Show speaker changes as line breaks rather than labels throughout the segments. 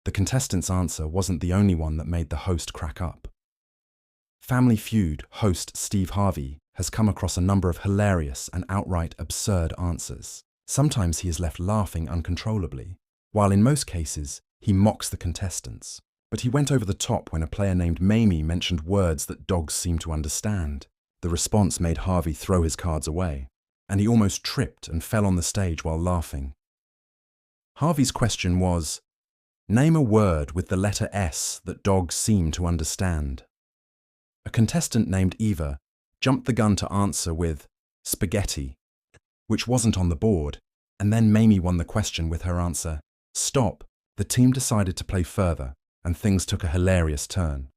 The contestant's answer wasn't the only one that made the host crack up. Family Feud host Steve Harvey has come across a number of hilarious and outright absurd answers. Sometimes he is left laughing uncontrollably, while in most cases, he mocks the contestants. But he went over the top when a player named Mayim mentioned words that dogs seem to understand. The response made Harvey throw his cards away, and he almost tripped and fell on the stage while laughing. Harvey's question was, name a word with the letter S that dogs seem to understand. A contestant named Eva jumped the gun to answer with spaghetti, which wasn't on the board, and then Mamie won the question with her answer, stop. The team decided to play further, and things took a hilarious turn.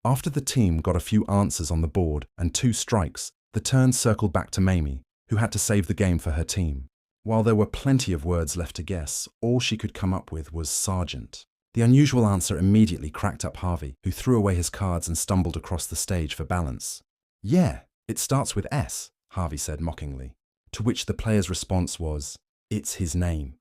After the team got a few answers on the board and 2 strikes, the turn circled back to Mamie, who had to save the game for her team. While there were plenty of words left to guess, all she could come up with was sergeant. The unusual answer immediately cracked up Harvey, who threw away his cards and stumbled across the stage for balance. Yeah, it starts with S, Harvey said mockingly, to which the player's response was, it's his name.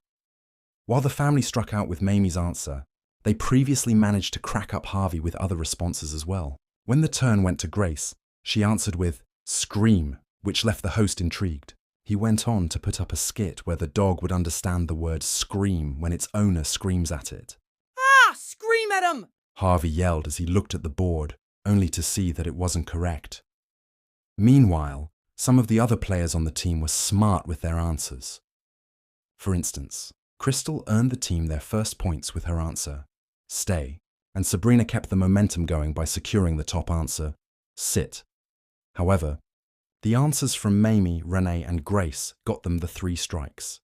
While the family struck out with Mamie's answer, they previously managed to crack up Harvey with other responses as well. When the turn went to Grace, she answered with scream, which left the host intrigued. He went on to put up a skit where the dog would understand the word scream when its owner screams at it.
Ah! Scream at him!
Harvey yelled as he looked at the board, only to see that it wasn't correct. Meanwhile, some of the other players on the team were smart with their answers. For instance, Crystal earned the team their first points with her answer, stay, and Sabrina kept the momentum going by securing the top answer, sit. However, the answers from Mamie, Renee, and Grace got them the 3 strikes.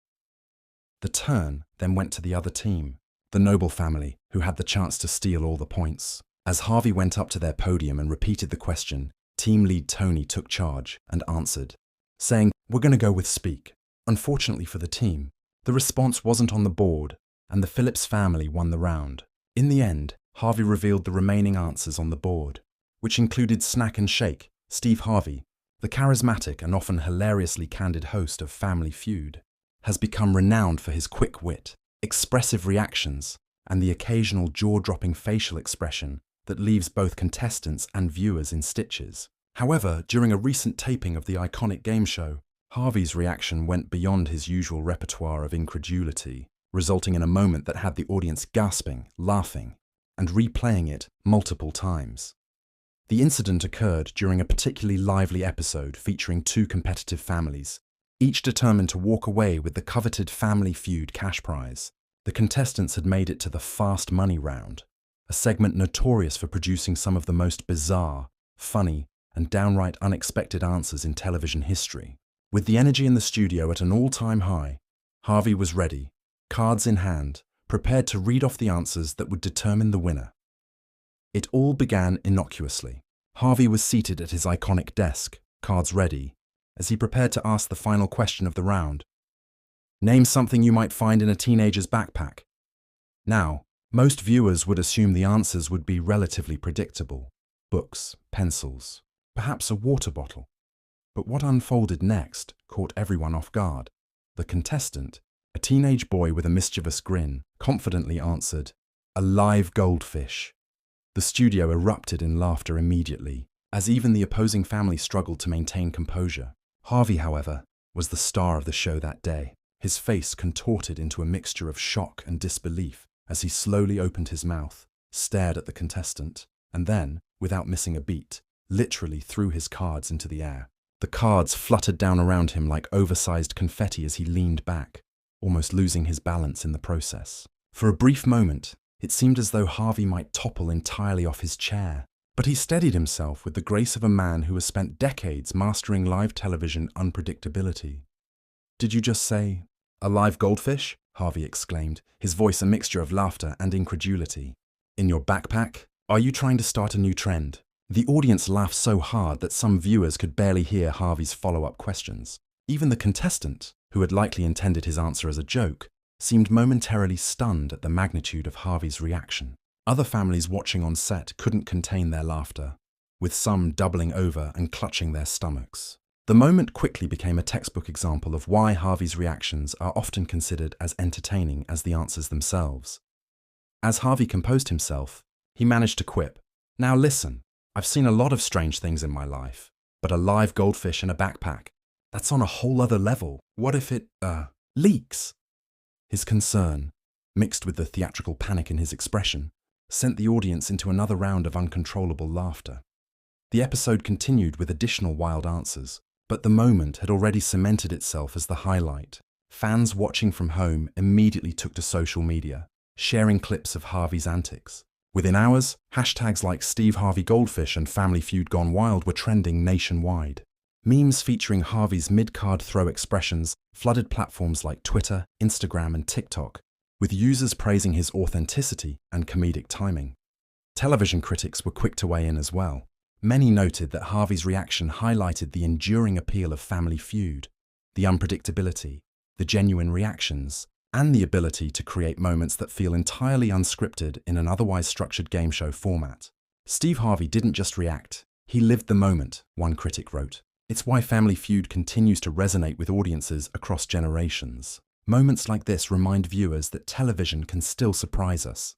The turn then went to the other team, the Noble family, who had the chance to steal all the points. As Harvey went up to their podium and repeated the question, team lead Tony took charge and answered, saying, we're going to go with speak. Unfortunately for the team, the response wasn't on the board, and the Phillips family won the round. In the end, Harvey revealed the remaining answers on the board, which included Snack and Shake, Steve Harvey, the charismatic and often hilariously candid host of Family Feud, has become renowned for his quick wit, expressive reactions, and the occasional jaw-dropping facial expression that leaves both contestants and viewers in stitches. However, during a recent taping of the iconic game show, Harvey's reaction went beyond his usual repertoire of incredulity, resulting in a moment that had the audience gasping, laughing, and replaying it multiple times. The incident occurred during a particularly lively episode featuring 2 competitive families, each determined to walk away with the coveted Family Feud cash prize. The contestants had made it to the fast money round, a segment notorious for producing some of the most bizarre, funny, and downright unexpected answers in television history. With the energy in the studio at an all-time high, Harvey was ready, cards in hand, prepared to read off the answers that would determine the winner. It all began innocuously. Harvey was seated at his iconic desk, cards ready, as he prepared to ask the final question of the round. Name something you might find in a teenager's backpack. Now, most viewers would assume the answers would be relatively predictable. Books, pencils, perhaps a water bottle. But what unfolded next caught everyone off guard. The contestant, a teenage boy with a mischievous grin, confidently answered, a live goldfish. The studio erupted in laughter immediately, as even the opposing family struggled to maintain composure. Harvey, however, was the star of the show that day. His face contorted into a mixture of shock and disbelief as he slowly opened his mouth, stared at the contestant, and then, without missing a beat, literally threw his cards into the air. The cards fluttered down around him like oversized confetti as he leaned back, almost losing his balance in the process. For a brief moment, it seemed as though Harvey might topple entirely off his chair, but he steadied himself with the grace of a man who has spent decades mastering live television unpredictability. Did you just say, a live goldfish? Harvey exclaimed, his voice a mixture of laughter and incredulity. In your backpack? Are you trying to start a new trend? The audience laughed so hard that some viewers could barely hear Harvey's follow-up questions. Even the contestant, who had likely intended his answer as a joke, seemed momentarily stunned at the magnitude of Harvey's reaction. Other families watching on set couldn't contain their laughter, with some doubling over and clutching their stomachs. The moment quickly became a textbook example of why Harvey's reactions are often considered as entertaining as the answers themselves. As Harvey composed himself, he managed to quip, "Now listen, I've seen a lot of strange things in my life, but a live goldfish in a backpack, that's on a whole other level. What if it, leaks?" His concern, mixed with the theatrical panic in his expression, sent the audience into another round of uncontrollable laughter. The episode continued with additional wild answers, but the moment had already cemented itself as the highlight. Fans watching from home immediately took to social media, sharing clips of Harvey's antics. Within hours, hashtags like Steve Harvey Goldfish and Family Feud Gone Wild were trending nationwide. Memes featuring Harvey's mid-card throw expressions flooded platforms like Twitter, Instagram, and TikTok, with users praising his authenticity and comedic timing. Television critics were quick to weigh in as well. Many noted that Harvey's reaction highlighted the enduring appeal of Family Feud, the unpredictability, the genuine reactions, and the ability to create moments that feel entirely unscripted in an otherwise structured game show format. Steve Harvey didn't just react, he lived the moment, one critic wrote. It's why Family Feud continues to resonate with audiences across generations. Moments like this remind viewers that television can still surprise us.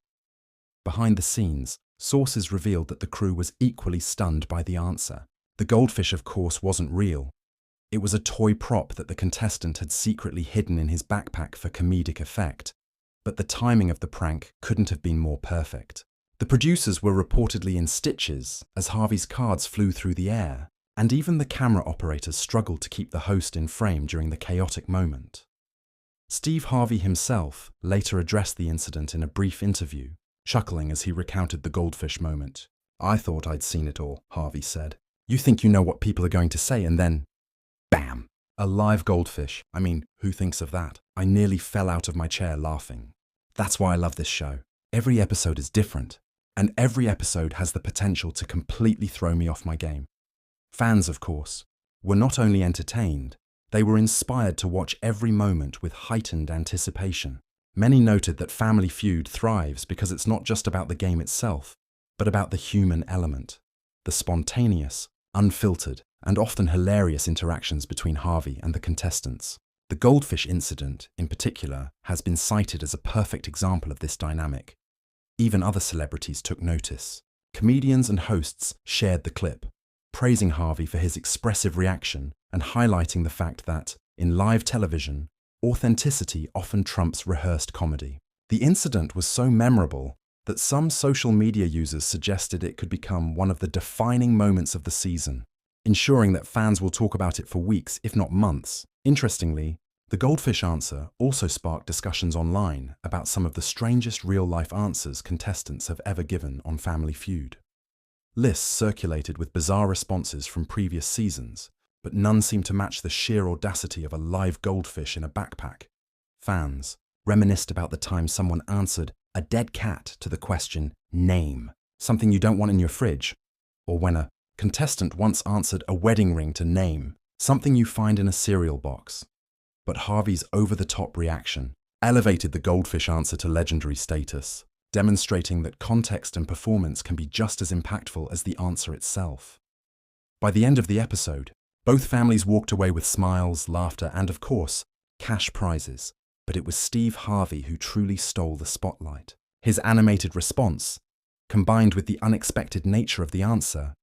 Behind the scenes, sources revealed that the crew was equally stunned by the answer. The goldfish, of course, wasn't real. It was a toy prop that the contestant had secretly hidden in his backpack for comedic effect. But the timing of the prank couldn't have been more perfect. The producers were reportedly in stitches as Harvey's cards flew through the air, and even the camera operators struggled to keep the host in frame during the chaotic moment. Steve Harvey himself later addressed the incident in a brief interview, chuckling as he recounted the goldfish moment. "I thought I'd seen it all," Harvey said. "You think you know what people are going to say, and then, bam! A live goldfish. I mean, who thinks of that? I nearly fell out of my chair laughing." That's why I love this show. Every episode is different, and every episode has the potential to completely throw me off my game. Fans, of course, were not only entertained, they were inspired to watch every moment with heightened anticipation. Many noted that Family Feud thrives because it's not just about the game itself, but about the human element, the spontaneous, unfiltered, and often hilarious interactions between Harvey and the contestants. The goldfish incident, in particular, has been cited as a perfect example of this dynamic. Even other celebrities took notice. Comedians and hosts shared the clip, praising Harvey for his expressive reaction and highlighting the fact that, in live television, authenticity often trumps rehearsed comedy. The incident was so memorable that some social media users suggested it could become one of the defining moments of the season, ensuring that fans will talk about it for weeks, if not months. Interestingly, the goldfish answer also sparked discussions online about some of the strangest real-life answers contestants have ever given on Family Feud. Lists circulated with bizarre responses from previous seasons, but none seemed to match the sheer audacity of a live goldfish in a backpack. Fans reminisced about the time someone answered a dead cat to the question, "Name," something you don't want in your fridge, or when a contestant once answered a wedding ring to name, something you find in a cereal box. But Harvey's over-the-top reaction elevated the goldfish answer to legendary status, demonstrating that context and performance can be just as impactful as the answer itself. By the end of the episode, both families walked away with smiles, laughter, and, of course, cash prizes. But it was Steve Harvey who truly stole the spotlight. His animated response, combined with the unexpected nature of the answer,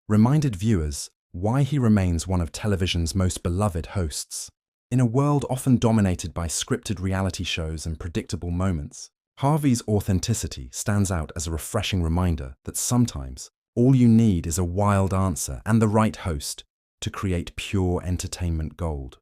reminded viewers why he remains one of television's most beloved hosts. In a world often dominated by scripted reality shows and predictable moments, Harvey's authenticity stands out as a refreshing reminder that sometimes all you need is a wild answer and the right host to create pure entertainment gold.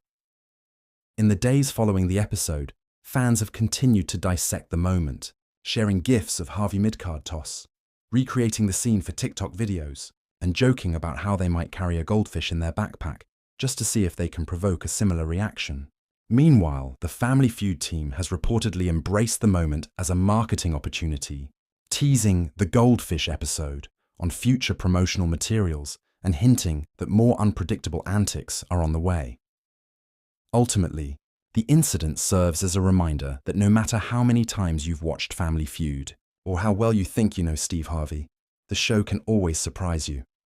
In the days following the episode, fans have continued to dissect the moment, sharing GIFs of Harvey midcard toss, recreating the scene for TikTok videos, and joking about how they might carry a goldfish in their backpack just to see if they can provoke a similar reaction. Meanwhile, the Family Feud team has reportedly embraced the moment as a marketing opportunity, teasing the goldfish episode on future promotional materials and hinting that more unpredictable antics are on the way. Ultimately, the incident serves as a reminder that no matter how many times you've watched Family Feud, or how well you think you know Steve Harvey, the show can always surprise you.